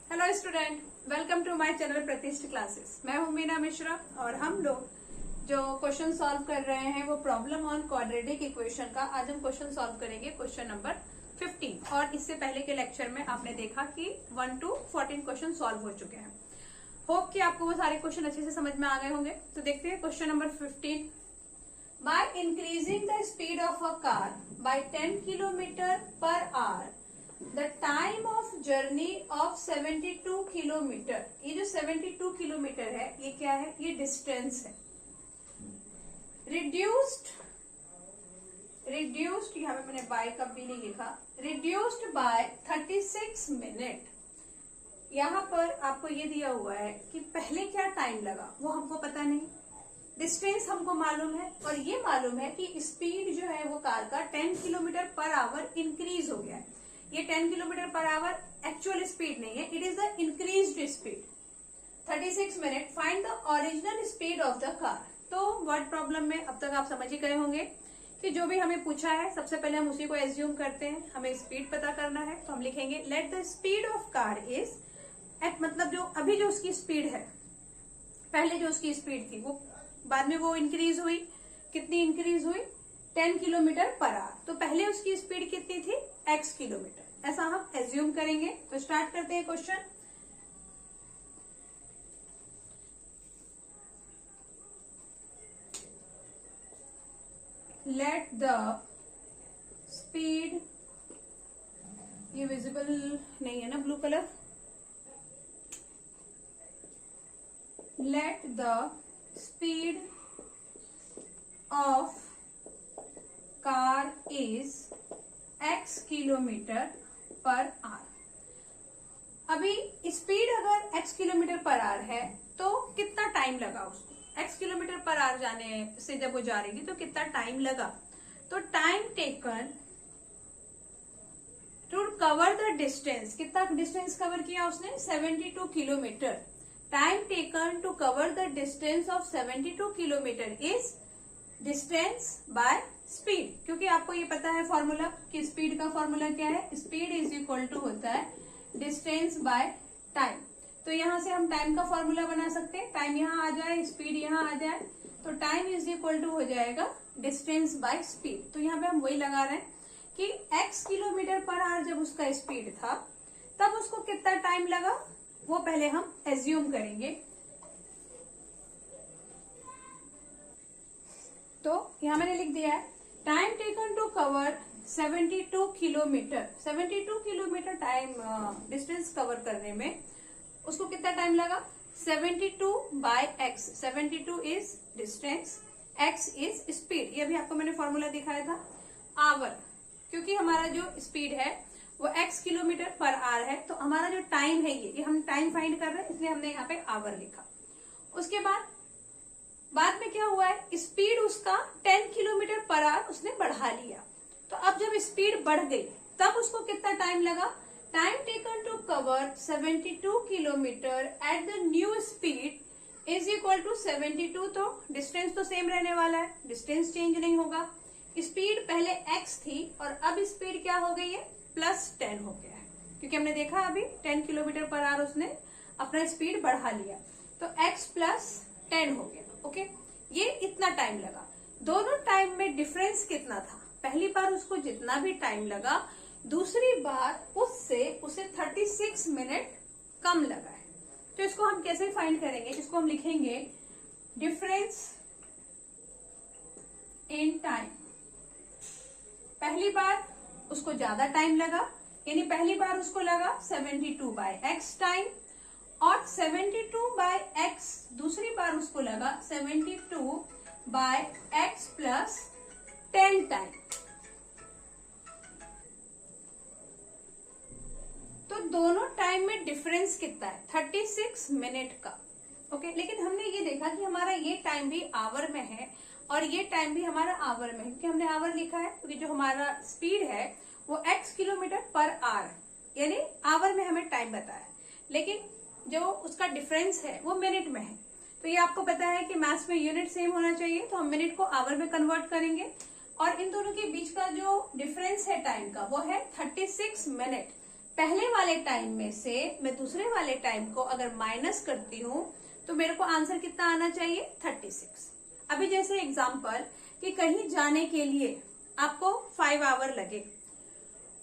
Hello student, welcome to my channel Pratishtha classes. मैं हूं मीना मिश्रा और हम लोग जो क्वेश्चन सॉल्व कर रहे हैं वो प्रॉब्लम ऑन क्वाड्रेटिक इक्वेशन का आज हम क्वेश्चन सॉल्व करेंगे, क्वेश्चन नंबर 15। और इससे पहले के लेक्चर में आपने देखा कि 1 to 14 क्वेश्चन सॉल्व हो चुके हैं। होप कि आपको वो सारे क्वेश्चन अच्छे से समझ में आ गए होंगे। तो देखते हैं question number 15। By increasing the speed of a car by 10 kilometre per hour the time of journey of 72 kilometre. ये जो 72 किलोमीटर है ये क्या है? ये डिस्टेंस है। रिड्यूस्ड यहाँ पे मैंने बाय कब भी नहीं लिखा, रिड्यूस्ड बाय 36 मिनट। यहाँ पर आपको ये दिया हुआ है कि पहले क्या टाइम लगा वो हमको पता नहीं, डिस्टेंस हमको मालूम है और ये मालूम है कि स्पीड जो है वो कार का 10 किलोमीटर पर आवर इंक्रीज हो गया है। ये 10 kilometre per our actual speed नहीं है, it is the increased speed. 36 minute, find the original speed of the car. तो वर्ड प्रॉब्लम में अब तक आप समझ ही गए होंगे कि जो भी हमें पूछा है सबसे पहले हम उसी को एज्यूम करते हैं। हमें स्पीड पता करना है तो हम लिखेंगे let the speed of car is at, मतलब जो अभी जो उसकी स्पीड है, पहले जो उसकी स्पीड थी वो बाद में वो इंक्रीज हुई। कितनी इंक्रीज हुई? 10 किलोमीटर पर आवर। तो पहले उसकी स्पीड कितनी थी? x kilometre. ऐसा हम एज्यूम करेंगे। तो स्टार्ट करते हैं क्वेश्चन। लेट द स्पीड, ये विजिबल नहीं है ना blue colour, late the speed of car is x kilometre per our. अभी स्पीड अगर x किलोमीटर पर आवर है तो कितना टाइम लगा उसको? x किलोमीटर पर आवर जाने से जब वो जा रही थी तो कितना टाइम लगा? तो time taken to cover the distance, कितना डिस्टेंस कवर किया उसने? 72 kilometre. Time taken to cover the distance of 72 kilometre is distance by speed. क्योंकि आपको ये पता है फॉर्मूला कि स्पीड का फॉर्मूला क्या है? स्पीड इज इक्वल टू होता है डिस्टेंस बाय टाइम। तो यहां से हम टाइम का फॉर्मूला बना सकते हैं। टाइम यहाँ आ जाए, स्पीड यहाँ आ जाए, तो टाइम इज इक्वल टू हो जाएगा डिस्टेंस बाय स्पीड। तो यहाँ पे हम वही लगा रहे हैं कि x किलोमीटर पर आवर जब उसका स्पीड था तब उसको कितना टाइम लगा वो पहले हम एज्यूम करेंगे। तो यहां मैंने लिख दिया है time taken to cover 72 kilometre. 72 kilometre time distance cover करने में उसको कितना टाइम लगा? 72 by x। 72 is distance, x is speed. ये भी आपको मैंने फॉर्मूला दिखाया था, आवर। क्योंकि हमारा जो स्पीड है वो x किलोमीटर पर आवर है तो हमारा जो टाइम है ये हम टाइम फाइंड कर रहे हैं, इसलिए हमने यहाँ पे आवर लिखा। उसके बाद में क्या हुआ है? स्पीड उसका 10 किलोमीटर पर आवर उसने बढ़ा लिया। तो अब जब स्पीड बढ़ गई तब उसको कितना टाइम लगा? Time taken to cover 72 kilometre at the new speed is equal to 72। तो डिस्टेंस तो सेम रहने वाला है, डिस्टेंस चेंज नहीं होगा। स्पीड पहले x थी और अब स्पीड क्या हो गई है? +10 हो गया है। क्योंकि हमने देखा अभी 10 किलोमीटर पर आवर उसने अपना स्पीड बढ़ा लिया, तो x + 10 हो गया। ओके, ये इतना टाइम लगा। दोनों टाइम में डिफरेंस कितना था? पहली बार उसको जितना भी टाइम लगा, दूसरी बार उससे उसे 36 मिनट कम लगा है। तो इसको हम कैसे फाइंड करेंगे? इसको हम लिखेंगे डिफरेंस इन टाइम। पहली बार उसको ज्यादा टाइम लगा, यानी पहली बार उसको लगा 72 बाय x टाइम, और 72 बाय x दूसरी बार उसको लगा 72 बाय x + 10 टाइम। तो दोनों टाइम में डिफरेंस कितना है? 36 मिनट का। ओके, लेकिन हमने ये देखा कि हमारा ये टाइम भी आवर में है और ये टाइम भी हमारा आवर में है, क्योंकि हमने आवर लिखा है। क्योंकि जो हमारा स्पीड है वो x किलोमीटर पर आवर, यानी आवर में हमें टाइम बताया, लेकिन जो उसका डिफरेंस है वो मिनट में है। तो ये आपको पता है कि मैथ्स में यूनिट सेम होना चाहिए, तो हम मिनट को आवर में कन्वर्ट करेंगे। और इन दोनों के बीच का जो डिफरेंस है टाइम का वो है 36 मिनट। पहले वाले टाइम में से मैं दूसरे वाले टाइम को अगर माइनस करती हूँ तो मेरे को आंसर कितना आना चाहिए 36। अभी जैसे एग्जाम्पल कि कहीं जाने के लिए आपको 5 आवर लगे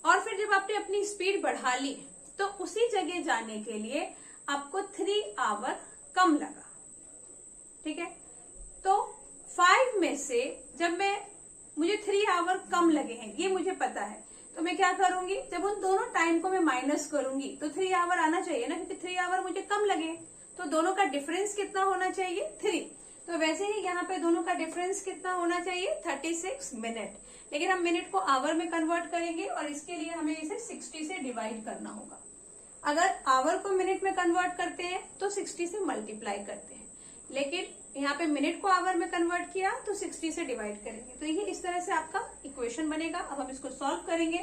और फिर जब आपने अपनी स्पीड बढ़ा ली तो उसी जगह जाने के लिए आपको 3 आवर कम लगा। ठीक है, तो 5 में से जब मुझे 3 आवर कम लगे हैं ये मुझे पता है, तो मैं क्या करूंगी, जब उन दोनों टाइम को मैं माइनस करूंगी तो 3 आवर आना चाहिए ना, क्योंकि 3 आवर मुझे कम लगे, तो दोनों का डिफरेंस कितना होना चाहिए 3। तो वैसे ही यहाँ पे दोनों का डिफरेंस कितना होना चाहिए 36 मिनट, लेकिन हम मिनट को आवर में कन्वर्ट करेंगे और इसके लिए हमें इसे 60 से डिवाइड करना होगा। अगर आवर को मिनट में कन्वर्ट करते हैं तो 60 से मल्टीप्लाई करते हैं, लेकिन यहाँ पे मिनट को आवर में कन्वर्ट किया तो 60 से डिवाइड करेंगे। तो ये इस तरह से आपका इक्वेशन बनेगा। अब हम इसको सॉल्व करेंगे।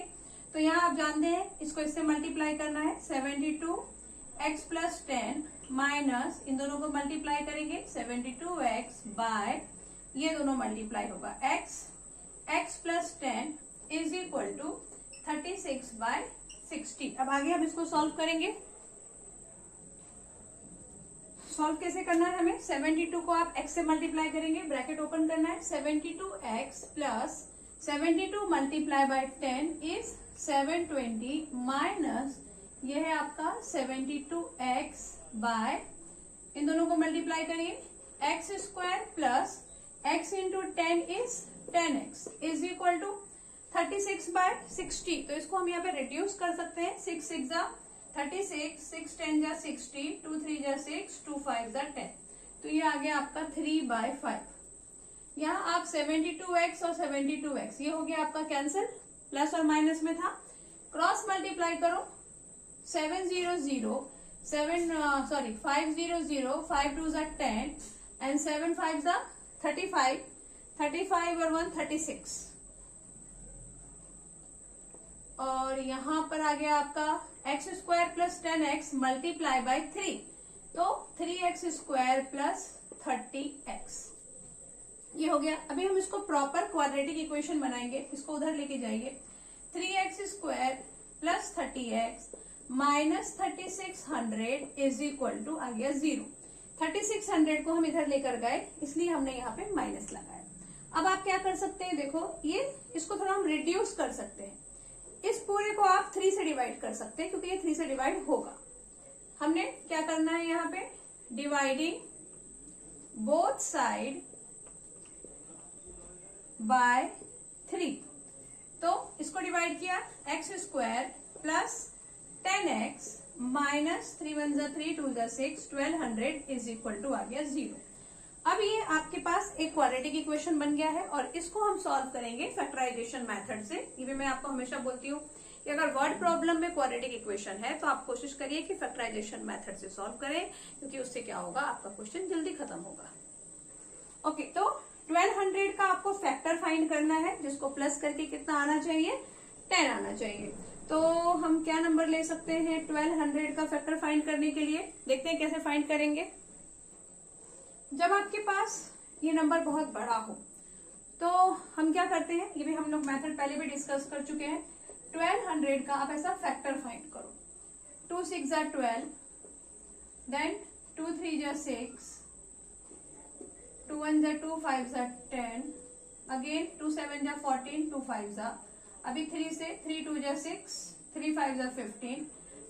तो यहाँ आप जानते हैं इसको इससे मल्टीप्लाई करना है, 72x प्लस 10 माइनस इन दोनों को मल्टीप्लाई करेंगे 72x बाय ये दोनों मल्टीप्लाई होगा x plus 10 is equal to 36 by 60। अब आगे हम इसको सॉल्व करेंगे। सॉल्व कैसे करना है हमें, 72 को आप x से मल्टीप्लाई करेंगे, ब्रैकेट ओपन करना है, 72x plus 72 multiply by 10 is 720 minus ये है आपका 72x बाय इन दोनों को मल्टीप्लाई करिए x square plus x into 10 is 10x is equal to 36 by 60। तो इसको हम यहाँ पे रिड्यूस कर सकते हैं, 6 6 जा 36, 6 10 जा 60, 2 3 जा 6, 2 5 जा 10। तो ये आ गया आपका 3/5। यहाँ आप 72x और 72x ये हो गया आपका कैंसिल, प्लस और माइनस में था, क्रॉस मल्टीप्लाई करो 500 5 2 जा 10 एंड 7 5 जा 35, 35 और 1 36 और यहाँ पर आ गया आपका x square plus 10x multiply by 3, तो 3x स्क्वायर प्लस 30x ये हो गया। अभी हम इसको प्रॉपर क्वाड्रेटिक इक्वेशन बनाएंगे, इसको उधर लेके जाइए, 3x square plus 30x minus 3600 is equal to आ गया 0। 3600 को हम इधर लेकर गए इसलिए हमने यहाँ पे माइनस लगाया। अब आप क्या कर सकते हैं, देखो ये इसको थोड़ा हम रिड्यूस कर सकते हैं, इस पूरे को आप 3 से डिवाइड कर सकते हैं क्योंकि ये 3 से डिवाइड होगा। हमने क्या करना है यहाँ पे, डिवाइडिंग बोथ साइड बाय 3, तो इसको डिवाइड किया x square plus 10x minus 3 1 जा 3 2 जा 6 1200 इज इक्वल टू आ गया 0। अब ये आपके पास एक क्वाड्रेटिक इक्वेशन बन गया है और इसको हम सॉल्व करेंगे फैक्टराइजेशन मेथड से। ये भी मैं आपको हमेशा बोलती हूँ कि अगर वर्ड प्रॉब्लम में क्वाड्रेटिक इक्वेशन है तो आप कोशिश करिए कि फैक्टराइजेशन मेथड से सॉल्व करें, क्योंकि उससे क्या होगा, आपका क्वेश्चन जल्दी खत्म होगा। ओके, तो 1200 का आपको फैक्टर फाइंड करना है, जिसको प्लस करके कितना आना चाहिए 10 आना चाहिए। तो हम क्या नंबर ले सकते हैं 1200 का फैक्टर फाइंड करने के लिए, देखते हैं कैसे फाइंड करेंगे। जब आपके पास ये नंबर बहुत बड़ा हो तो हम क्या करते हैं, ये भी हम लोग मेथड पहले भी डिस्कस कर चुके हैं। 1200 का आप ऐसा फैक्टर फाइंड करो, 2 6 जा 12, देन 2 3 जा 6, 2 1 जा 2, 5 जा 10, अगेन 2 7 जा 14, 2 5 जा, अभी 3 से 3 2 जा 6, 3 5 जा 15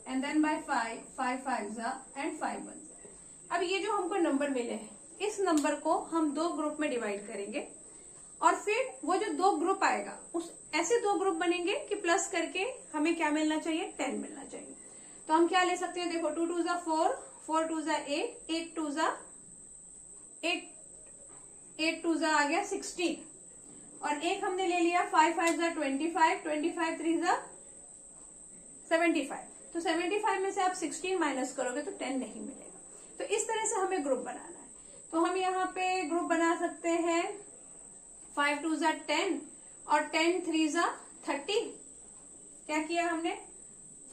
एंड देन बाय 5 5 5 जा एंड 5 1 जा। अब ये जो हमको नंबर मिले हैं इस नंबर को हम 2 ग्रुप में डिवाइड करेंगे और फिर वो जो 2 ग्रुप आएगा उस ऐसे 2 ग्रुप बनेंगे कि प्लस करके हमें क्या मिलना चाहिए 10 मिलना चाहिए। तो हम क्या ले सकते हैं, देखो 2 2 जा 4, 4 2 जा 8, 8 2 जा 8 2 जा आ गया 16 और एक हमने ले लिया 5 5 जा 25, 25 3 जा 75। तो 75 में से आप 16 माइनस करोगे तो 10 नहीं मिलेगा। तो इस तरह से हमें ग्रुप बनाना है। तो हम यहाँ पे ग्रुप बना सकते हैं 5 2 जा 10 और 10 3 जा 30। क्या किया हमने,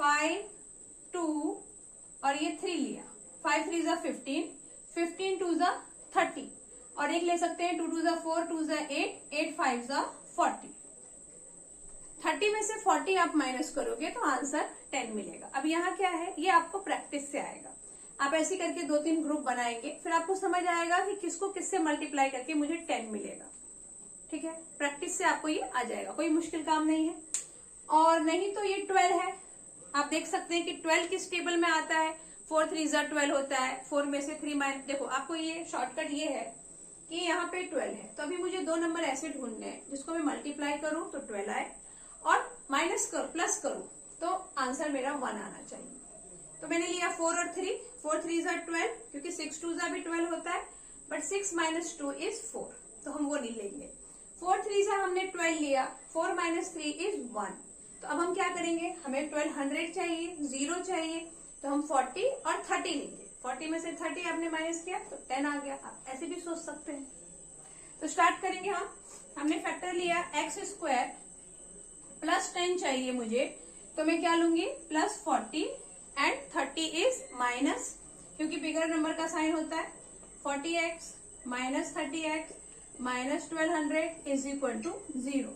5 2 और ये 3 लिया, 5 3 जा 15, 15 2 जा 30 और एक ले सकते हैं 2 2 जा 4, 2 जा 8, 8 5 जा 40, 30 में से 40 आप माइनस करोगे तो आंसर 10 मिलेगा। अब यहाँ क्या है, ये आपको प्रैक्टिस से आएगा। आप ऐसे करके 2-3 ग्रुप बनाएंगे, फिर आपको समझ आएगा कि किसको किससे मल्टीप्लाई करके मुझे 10 मिलेगा। ठीक है, प्रैक्टिस से आपको ये आ जाएगा, कोई मुश्किल काम नहीं है। और नहीं तो ये 12 है, आप देख सकते हैं कि 12 किस टेबल में आता है, 4 3 12 होता है। 4 में से 3 माइनस, देखो आपको ये शॉर्टकट ये है कि यहाँ पे 12 है, तो अभी मुझे 2 नंबर ऐसे ढूंढने हैं जिसको मैं मल्टीप्लाई करूं तो 12 आए, और माइनस करूं प्लस करूं तो आंसर मेरा 1 आना चाहिए। तो मैंने लिया 4 और 3, 4 3 12, क्योंकि 6 2 भी 12 होता है, बट 6 - 2 इज 4, तो हम वो नहीं लेंगे। 4 3 हमने 12 लिया, 4 - 3 इज 1। तो अब हम क्या करेंगे, हमें 1200 चाहिए, 0 चाहिए, तो हम 40 और 30 लेंगे। 40 में से 30 आपने माइनस किया तो 10 आ गया। आप ऐसे भी सोच सकते हैं। तो स्टार्ट करेंगे हम। हमने फैक्टर लिया x² प्लस 10 चाहिए मुझे, तो मैं क्या लूंगी, प्लस 40 एंड 30 इज माइनस, क्योंकि बिगर नंबर का साइन होता है, 40x minus 30x minus 1200 is equal to 0।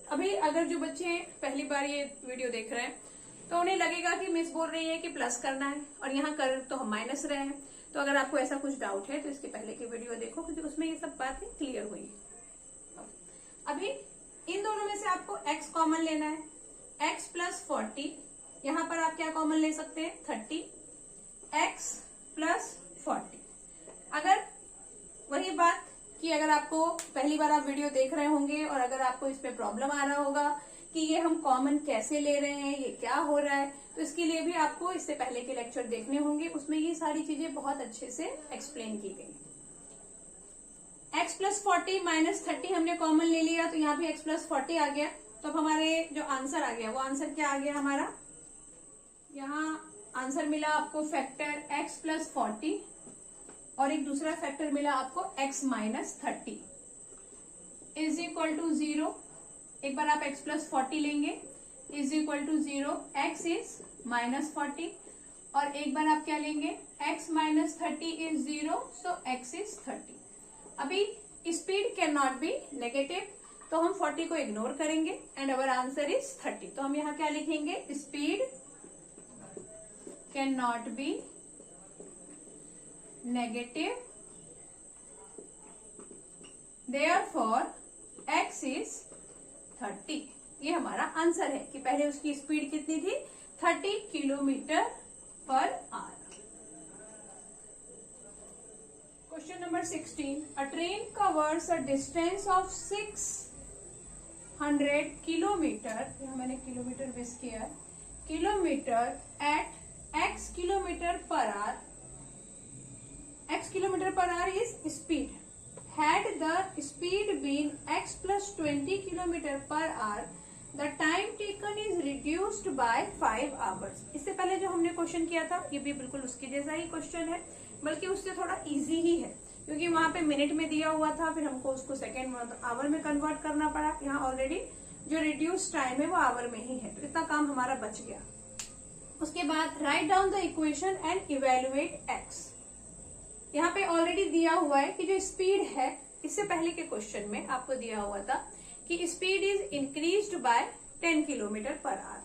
अभी अगर जो बच्चे पहली बार ये वीडियो देख रहे हैं तो उन्हें लगेगा कि मिस बोल रही है कि प्लस करना है और यहाँ कर तो हम माइनस रहे हैं। तो अगर आपको ऐसा कुछ डाउट है तो इसके पहले की वीडियो देखो, क्योंकि उसमें ये सब बातें क्लियर हुई है। अभी इन दोनों में से आपको x कॉमन लेना है, x प्लस 40, यहाँ पर आप क्या कॉमन ले सकते हैं, 30, x प्लस 40। अगर वही बात कि अगर आपको पहली बार आप वीडियो देख रहे होंगे और अगर आपको इस पे प्रॉब्लम आ रहा होगा कि ये हम कॉमन कैसे ले रहे हैं, ये क्या हो रहा है, तो इसके लिए भी आपको इससे पहले के लेक्चर देखने होंगे, उसमें ये सारी चीजें बहुत अच्छे से एक्सप्लेन की गई। x प्लस 40 माइनस 30 हमने कॉमन ले लिया, तो यहाँ भी x प्लस 40 आ गया। तो अब हमारे जो आंसर आ गया वो आंसर क्या आ गया हमारा, यहाँ आंसर मिला आपको फैक्टर x प्लस 40 और एक दूसरा फैक्टर मिला आपको x minus 30 is equal to 0। एक बार आप x प्लस 40 लेंगे is equal to 0, x is minus 40, और एक बार आप क्या लेंगे, x minus 30 is 0, so x is 30। अभी speed can not be negative, तो हम 40 को इग्नोर करेंगे एंड अवर आंसर इज 30। तो हम यहाँ क्या लिखेंगे, speed can not be negative, therefore x is 30। ये हमारा आंसर है कि पहले उसकी स्पीड कितनी थी, 30 kilometre per hour. Question number 16, a train covers a distance of 600 kilometre, यहाँ मैंने किलोमीटर मिस किया, kilometre at x kilometre per hour, x kilometer per hour is speed. Had the speed been x plus 20 kilometer per hour, the time taken is reduced by 5 hours. इससे पहले जो हमने question किया था ये भी बिल्कुल उसके जैसा ही क्वेश्चन है, बल्कि उससे थोड़ा इजी ही है, क्योंकि वहां पे मिनट में दिया हुआ था, फिर हमको उसको सेकेंड आवर में कन्वर्ट करना पड़ा। यहाँ ऑलरेडी जो रिड्यूस टाइम है वो आवर में ही है, तो इतना काम हमारा बच गया। उसके बाद write down the equation and evaluate x. यहाँ पे ऑलरेडी दिया हुआ है कि जो स्पीड है, इससे पहले के क्वेश्चन में आपको दिया हुआ था कि speed is increased by 10 kilometre per our.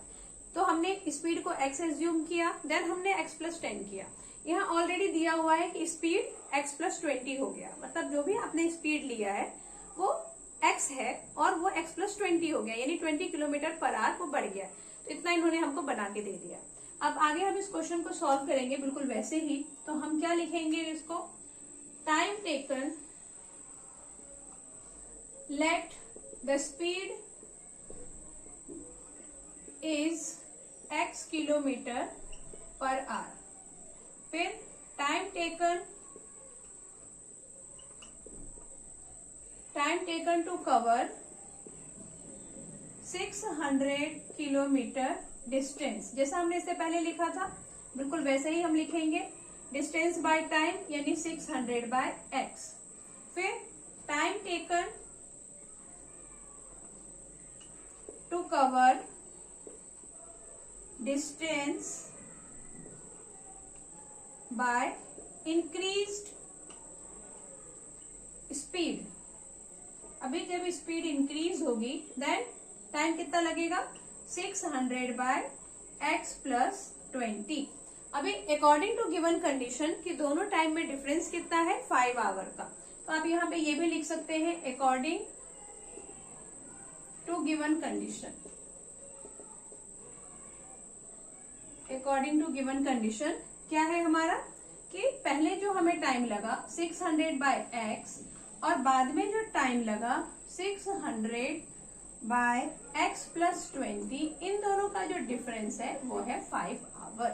तो हमने स्पीड को x एज्यूम किया, देन हमने x प्लस 10 किया। यहाँ ऑलरेडी दिया हुआ है कि स्पीड x प्लस 20 हो गया, मतलब जो भी आपने स्पीड लिया है वो x है और वो x प्लस 20 हो गया, यानी 20 किलोमीटर पर आवर वो बढ़ गया। तो इतना इन्होंने हमको बना के दे दिया। अब आगे हम इस क्वेश्चन को सॉल्व करेंगे बिल्कुल वैसे ही। तो हम क्या लिखेंगे इसको, time taken let the speed is x kilometre per hour, फिर time taken to cover 600 kilometre distance, जैसा हमने इससे पहले लिखा था बिल्कुल वैसे ही हम लिखेंगे, डिस्टेंस बाय टाइम यानी 600 बाय x। फिर time taken to cover distance by increased speed. अभी जब स्पीड इंक्रीज होगी देन टाइम कितना लगेगा 600 बाय x प्लस 20। अभी अकॉर्डिंग टू गिवन कंडीशन कि दोनों टाइम में डिफरेंस कितना है 5 आवर का, तो आप यहाँ पे ये भी लिख सकते हैं according to given condition. According to given condition क्या है हमारा कि पहले जो हमें टाइम लगा 600 बाय x और बाद में जो टाइम लगा 600 बाय x प्लस 20, इन दोनों का जो डिफरेंस है वो है 5 आवर।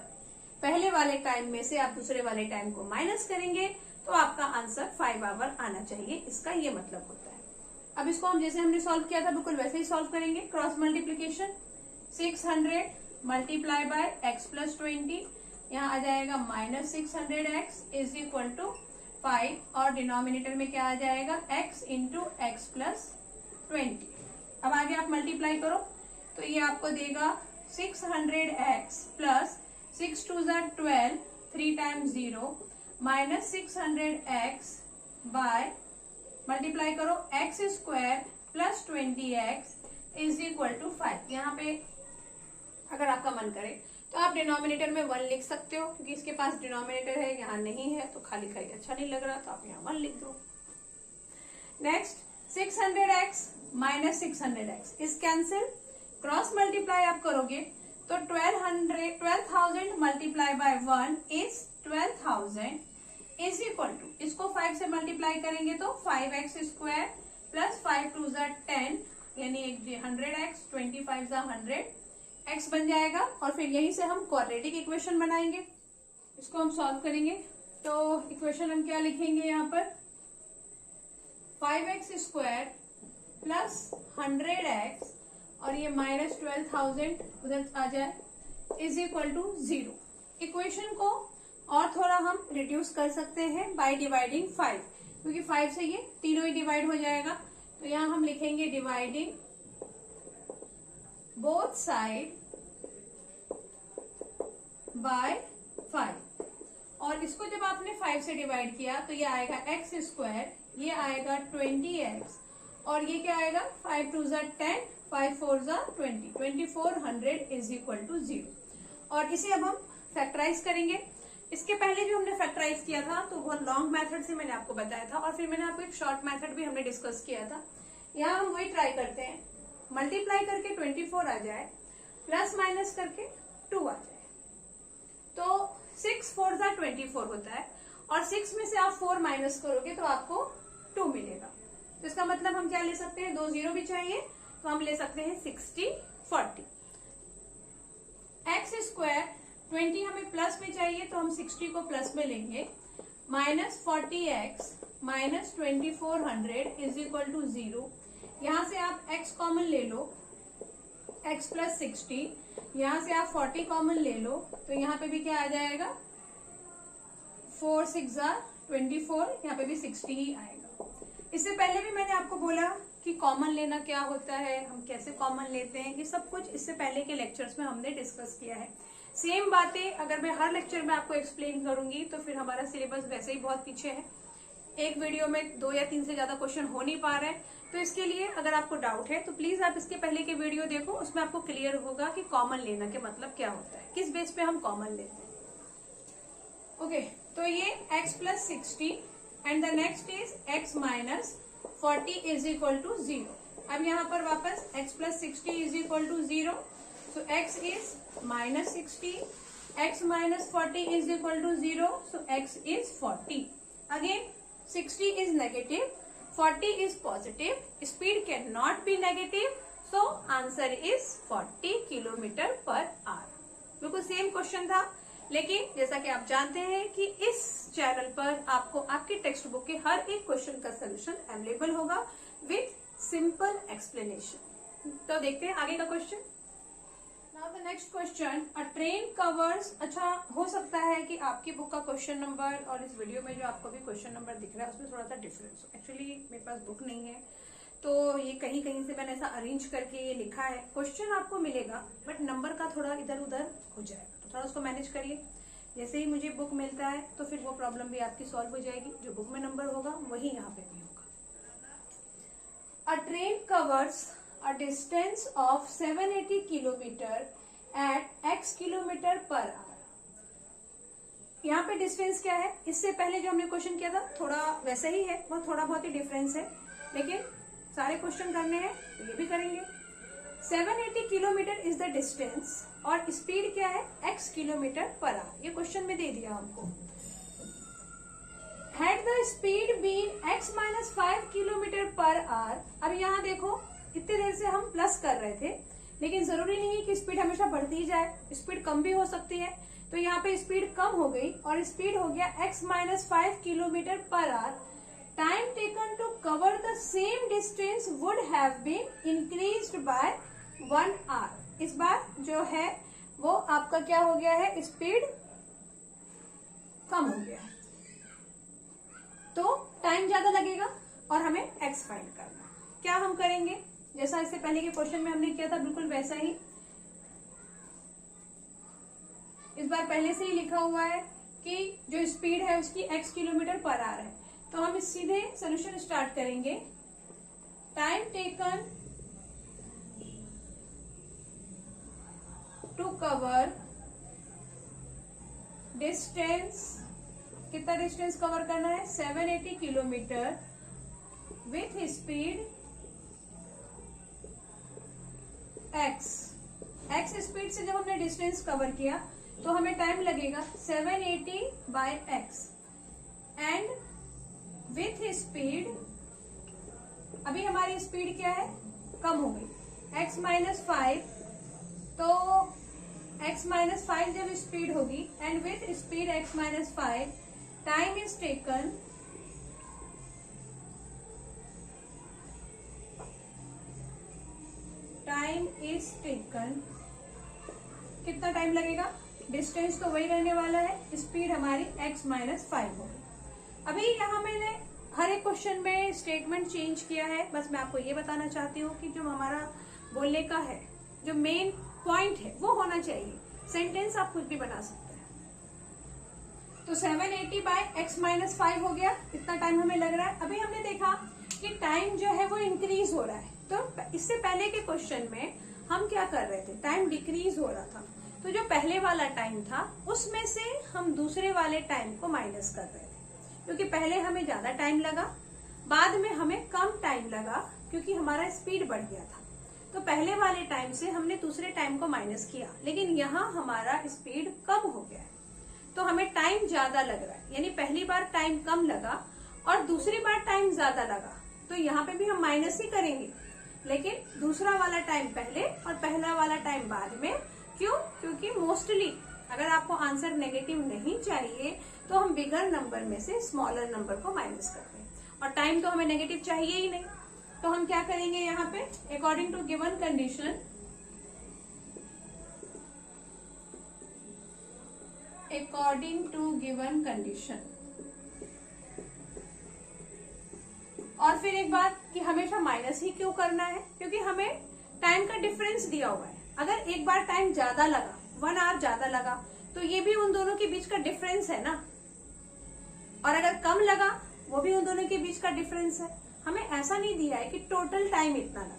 पहले वाले टाइम में से आप दूसरे वाले टाइम को माइनस करेंगे तो आपका आंसर 5 आवर आना चाहिए, इसका ये मतलब होता है। अब इसको हम जैसे हमने सॉल्व किया था बिल्कुल वैसे ही सॉल्व करेंगे। Cross multiplication 600 multiply by x plus 20, यहाँ आ जाएगा -600x इज इक्वल टू 5 और डिनोमिनेटर में क्या आ जाएगा x इंटू एक्स प्लस 20। अब आगे आप मल्टीप्लाई करो तो ये आपको देगा 600x plus 6 2 12, 3 times 0 minus 600x by multiply करो x square plus 20x is equal to 5। यहाँ पे अगर आपका मन करे तो आप डिनोमिनेटर में 1 लिख सकते हो, क्योंकि इसके पास डिनोमिनेटर है यहाँ नहीं है तो खाली खाली अच्छा नहीं लग रहा, तो आप यहाँ 1 लिख दो। Next 600x minus 600x is cancel. Cross multiply आप करोगे तो 12,000 multiply by 1 is 12,000 is equal to, इसको 5 से मल्टीप्लाई करेंगे तो 5x स्क्वायर प्लस 5 2 10 यानी 100x 25 100 x बन जाएगा। और फिर यहीं से हम क्वाड्रेटिक इक्वेशन बनाएंगे, इसको हम सॉल्व करेंगे। तो इक्वेशन हम क्या लिखेंगे यहाँ पर 5x स्क्वायर प्लस 100x और ये माइनस 12,000 उधर आ जाए इज इक्वल टू 0। इक्वेशन को और थोड़ा हम रिड्यूस कर सकते हैं बाय डिवाइडिंग 5, क्योंकि 5 से ये तीनों ही डिवाइड हो जाएगा। तो यहाँ हम लिखेंगे डिवाइडिंग बोथ साइड बाय 5, और इसको जब आपने 5 से डिवाइड किया तो ये आएगा x स्क्वायर, ये आएगा 20x और ये क्या आएगा 5 2 10 5 4 20 2400 इज इक्वल टू 0। और इसे अब हम फैक्टराइज करेंगे। इसके पहले जो हमने फैक्टराइज किया था तो वो लॉन्ग मेथड से मैंने आपको बताया था, और फिर मैंने आपको एक शॉर्ट मेथड भी हमने डिस्कस किया था। यहाँ हम वही ट्राई करते हैं, मल्टीप्लाई करके 24 आ जाए प्लस माइनस करके 2 आ जाए, तो 6 4 24 होता है, और 6 में से आप 4 माइनस करोगे तो आपको 2 मिलेगा। तो इसका मतलब हम क्या ले सकते हैं, 2 0 भी चाहिए तो हम ले सकते हैं 60 40। एक्स स्क्वायर 20 हमें प्लस में चाहिए तो हम 60 को प्लस में लेंगे, minus 40x minus 2400 is equal to 0। यहाँ से आप x कॉमन ले लो, x प्लस 60, यहाँ से आप 40 कॉमन ले लो तो यहाँ पे भी क्या आ जाएगा 4 6 24, यहाँ पे भी 60 ही आएगा। इससे पहले भी मैंने आपको बोला कि कॉमन लेना क्या होता है, हम कैसे कॉमन लेते हैं, ये सब कुछ इससे पहले के लेक्चर्स में हमने डिस्कस किया है। सेम बातें अगर मैं हर लेक्चर में आपको एक्सप्लेन करूंगी तो फिर हमारा सिलेबस वैसे ही बहुत पीछे है, एक वीडियो में 2 या 3 से ज्यादा क्वेश्चन हो नहीं पा रहे हैं। तो इसके लिए अगर आपको डाउट है तो प्लीज आप इसके पहले के वीडियो देखो, उसमें आपको क्लियर होगा कि कॉमन लेना के मतलब क्या होता है, किस बेस पे हम कॉमन लेते हैं। ओके, तो ये x plus 60 and the next is x minus 40 is equal to 0। अब यहाँ पर वापस x plus 60 is equal to 0, so x is minus 60, x minus 40 is equal to 0, so x is 40. Again 60 is negative, 40 is positive, speed cannot be negative, so answer is 40 kilometre per our. बिल्कुल same question था, लेकिन जैसा कि आप जानते हैं कि इस चैनल पर आपको आपकी टेक्स्ट बुक के हर एक क्वेश्चन का सोल्यूशन अवेलेबल होगा विथ सिंपल एक्सप्लेनेशन। तो देखते हैं आगे का question. Now the next question, a train covers. अच्छा, हो सकता है कि आपकी बुक का क्वेश्चन नंबर और इस वीडियो में जो आपको भी क्वेश्चन नंबर दिख रहा है उसमें थोड़ा सा डिफरेंस हो। एक्चुअली मेरे पास बुक नहीं है तो ये कहीं कहीं से मैंने ऐसा अरेंज करके ये लिखा है। क्वेश्चन आपको मिलेगा बट नंबर का थोड़ा इधर उधर हो जाएगा, तो थोड़ा उसको मैनेज करिए। जैसे ही मुझे बुक मिलता है तो फिर वो प्रॉब्लम भी आपकी सॉल्व हो जाएगी। जो बुक में नंबर होगा वही यहाँ पे भी होगा। Uh uh distance of 780 kilometre at x kilometre per hour. यहाँ पे डिस्टेंस क्या है, इससे पहले जो हमने क्वेश्चन किया था थोड़ा वैसा ही है, वो थोड़ा बहुत ही डिफरेंस है, लेकिन सारे क्वेश्चन करने हैं तो ये भी करेंगे। 780 किलोमीटर इज द डिस्टेंस और स्पीड क्या है x किलोमीटर पर आवर, ये क्वेश्चन में दे दिया हमको। Had the speed been x minus 5 kilometre per our, अब यहाँ देखो इतनी देर से हम प्लस कर रहे थे, लेकिन जरूरी नहीं है कि स्पीड हमेशा बढ़ती ही जाए, स्पीड कम भी हो सकती है। तो यहाँ पे स्पीड कम हो गई और स्पीड हो गया x minus 5 kilometre per hour. Time taken to cover the same distance would have been increased by 1 hour. इस बार जो है वो आपका क्या हो गया है, स्पीड कम हो गया है, तो टाइम ज्यादा लगेगा और हमें x फाइंड करना है। क्या हम करेंगे, जैसा इससे पहले के क्वेश्चन में हमने किया था बिल्कुल वैसा ही। इस बार पहले से ही लिखा हुआ है कि जो स्पीड है उसकी x किलोमीटर पर आवर है, तो हम इस सीधे सोल्यूशन स्टार्ट करेंगे। Time taken to cover distance, कितना डिस्टेंस कवर करना है 780 kilometre with speed x speed से जब हमने डिस्टेंस कवर किया तो हमें टाइम लगेगा 780 by x and with speed, अभी हमारी स्पीड क्या है कम हो गई x माइनस 5, तो x माइनस 5 जब स्पीड होगी and with speed x minus 5 time is taken कितना टाइम लगेगा, डिस्टेंस तो वही रहने वाला है, स्पीड हमारी x माइनस 5 होगी। अभी यहाँ मैंने हर एक क्वेश्चन में स्टेटमेंट चेंज किया है, बस मैं आपको ये बताना चाहती हूँ कि जो हमारा बोलने का है, जो मेन पॉइंट है वो होना चाहिए। सेंटेंस आप कुछ भी बना सकते हैं। तो 780 बाय x माइनस 5 हो गया, इतना टाइम हमें लग रहा है। अभी हमने देखा कि टाइम जो है वो इंक्रीज हो रहा है, तो इससे पहले के क्वेश्चन में हम क्या कर रहे थे, टाइम डिक्रीज हो रहा था, तो जो पहले वाला टाइम था उसमें से हम दूसरे वाले टाइम को माइनस कर रहे थे, क्योंकि पहले हमें ज्यादा टाइम लगा, बाद में हमें कम टाइम लगा क्योंकि हमारा स्पीड बढ़ गया था। तो पहले वाले टाइम से हमने दूसरे टाइम को माइनस किया, लेकिन यहाँ हमारा स्पीड कम हो गया है, तो हमें टाइम ज्यादा लग रहा है, यानी पहली बार टाइम कम लगा और दूसरी बार टाइम ज्यादा लगा, तो यहाँ पे भी हम माइनस ही करेंगे, लेकिन दूसरा वाला टाइम पहले और पहला वाला टाइम बाद में। क्यों, क्योंकि मोस्टली अगर आपको आंसर नेगेटिव नहीं चाहिए तो हम बिगर नंबर में से स्मॉलर नंबर को माइनस करते हैं, और टाइम तो हमें नेगेटिव चाहिए ही नहीं, तो हम क्या करेंगे यहाँ पे, अकॉर्डिंग टू गिवन कंडीशन, और फिर एक बात कि हमेशा माइनस ही क्यों करना है, क्योंकि हमें टाइम का डिफरेंस दिया हुआ है। अगर एक बार टाइम ज्यादा लगा, 1 आवर ज्यादा लगा, तो ये भी उन दोनों के बीच का डिफरेंस है ना, और अगर कम लगा वो भी उन दोनों के बीच का डिफरेंस है। हमें ऐसा नहीं दिया है कि टोटल टाइम इतना लगा,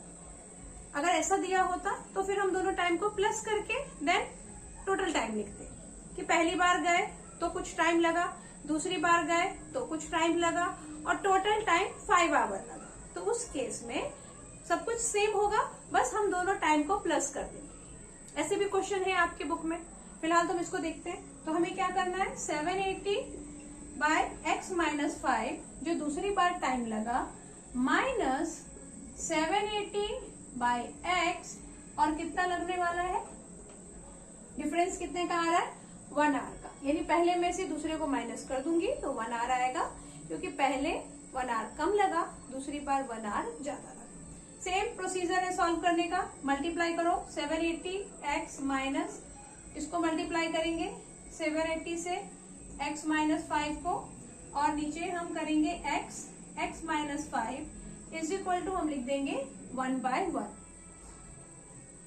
अगर ऐसा दिया होता तो फिर हम दोनों टाइम को प्लस करके देन टोटल टाइम लिखते कि पहली बार गए तो कुछ टाइम लगा, दूसरी बार गए तो कुछ टाइम लगा, और टोटल टाइम 5 आवर लगा। तो उस केस में सब कुछ सेम होगा, बस हम दोनों टाइम को प्लस कर देंगे। ऐसे भी क्वेश्चन है आपके बुक में, फिलहाल तो हम इसको देखते हैं। तो हमें क्या करना है, 780 बाय x माइनस 5 जो दूसरी बार टाइम लगा, माइनस 780 बाय x, और कितना लगने वाला है, डिफरेंस कितने का आ रहा है, 1 आवर का, यानी पहले में से दूसरे को माइनस कर दूंगी तो 1 आवर आएगा, क्योंकि पहले 1 आवर कम लगा, दूसरी बार 1 आवर ज्यादा लगा। सेम प्रोसीजर है सॉल्व करने का, मल्टीप्लाई करो 780x माइनस, इसको मल्टीप्लाई करेंगे 780 से x माइनस 5 को, और नीचे हम करेंगे x minus 5 is equal to हम लिख देंगे 1/1।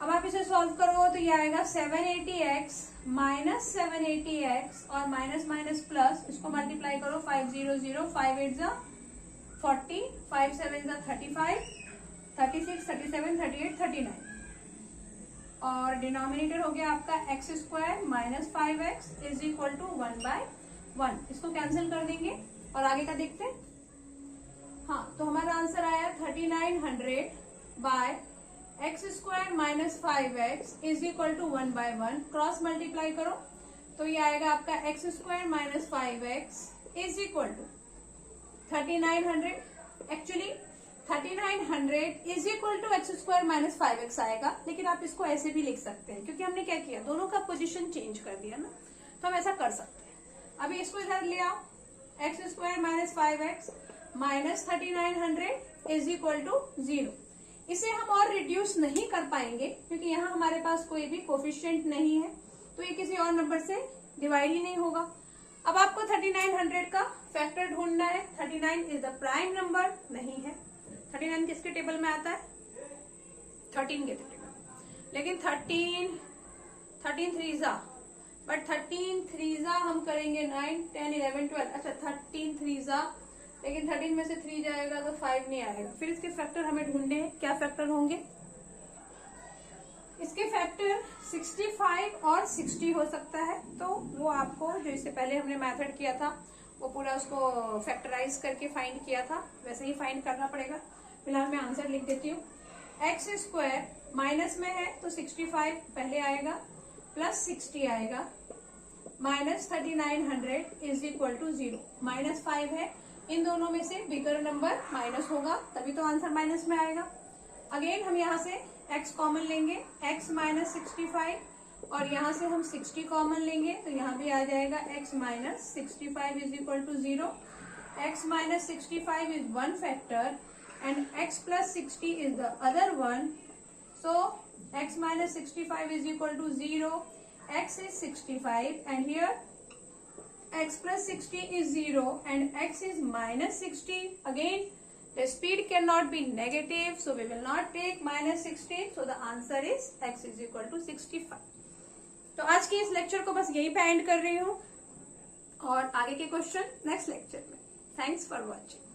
अब आप इसे सॉल्व करो तो ये आएगा 780x माइनस 780x और माइनस माइनस प्लस, इसको मल्टीप्लाई करो 5 0 0 5 8 40 5 7 35 36, 37, 38, 39 और डिनोमिनेटर हो गया आपका X square minus 5x is equal to 1/1। इसको कैंसिल कर देंगे और आगे का देखते हैं। हाँ, तो हमारा आंसर आया 3900 by X square minus 5x is equal to 1/1। Cross multiply करो तो ये आएगा आपका X square minus 5x is equal to 3900। Actually 3900 is equal to X square minus 5x आएगा, लेकिन आप इसको ऐसे भी लिख सकते हैं क्योंकि हमने क्या किया, दोनों का पोजीशन चेंज कर दिया ना, तो हम ऐसा कर सकते हैं। अभी इसको इधर ले आओ, X square minus 5x minus 3900 is equal to 0। इसे हम और रिड्यूस नहीं कर पाएंगे क्योंकि यहाँ हमारे पास कोई भी कोफिशिएंट नहीं है, तो ये किसी और नंबर से डिवाइड ही नहीं होगा। अब आपको 3900 का फैक्टर ढूंढना है। 39 इज द प्राइम नंबर नहीं है। 39 किसके टेबल में आता है? 13 के टेबल। लेकिन 13 थ्रीजा, बट 13 थ्रीजा हम करेंगे 9, 10, 11, 12। अच्छा 13 थ्रीजा, लेकिन 13 में से 3 जाएगा तो 5 नहीं आएगा। फिर इसके फैक्टर हमें ढूंढने हैं। क्या फैक्टर होंगे इसके? फैक्टर 65 और 60 हो सकता है। तो वो आपको जो इससे पहले हमने मेथड किया था वो पूरा उसको फैक्टराइज करके फाइंड किया था, वैसे ही फाइंड करना पड़ेगा। फिलहाल मैं आंसर लिख देती हूँ। एक्स स्क्वायर माइनस में है तो 65 पहले आएगा प्लस 60 आएगा minus 3900 is equal to 0। Minus 5 है, इन दोनों में से बिगर नंबर माइनस होगा तभी तो आंसर माइनस में आएगा। अगेन हम यहाँ से x कॉमन लेंगे, x माइनस 65 और यहाँ से हम 60 कॉमन लेंगे तो यहाँ भी आ जाएगा x minus 65 is equal to 0। x minus 65 is one factor and x plus 60 is the other one. So x minus 65 is equal to 0. X is 65 and here x plus 60 is 0 and x is minus 60. Again the speed cannot be negative, so we will not take minus 60. So the answer is x is equal to 65. तो आज के इस lecture को बस यही पे and कर रही हूँ और आगे के क्वेश्चन नेक्स्ट लेक्चर में। Thanks for watching.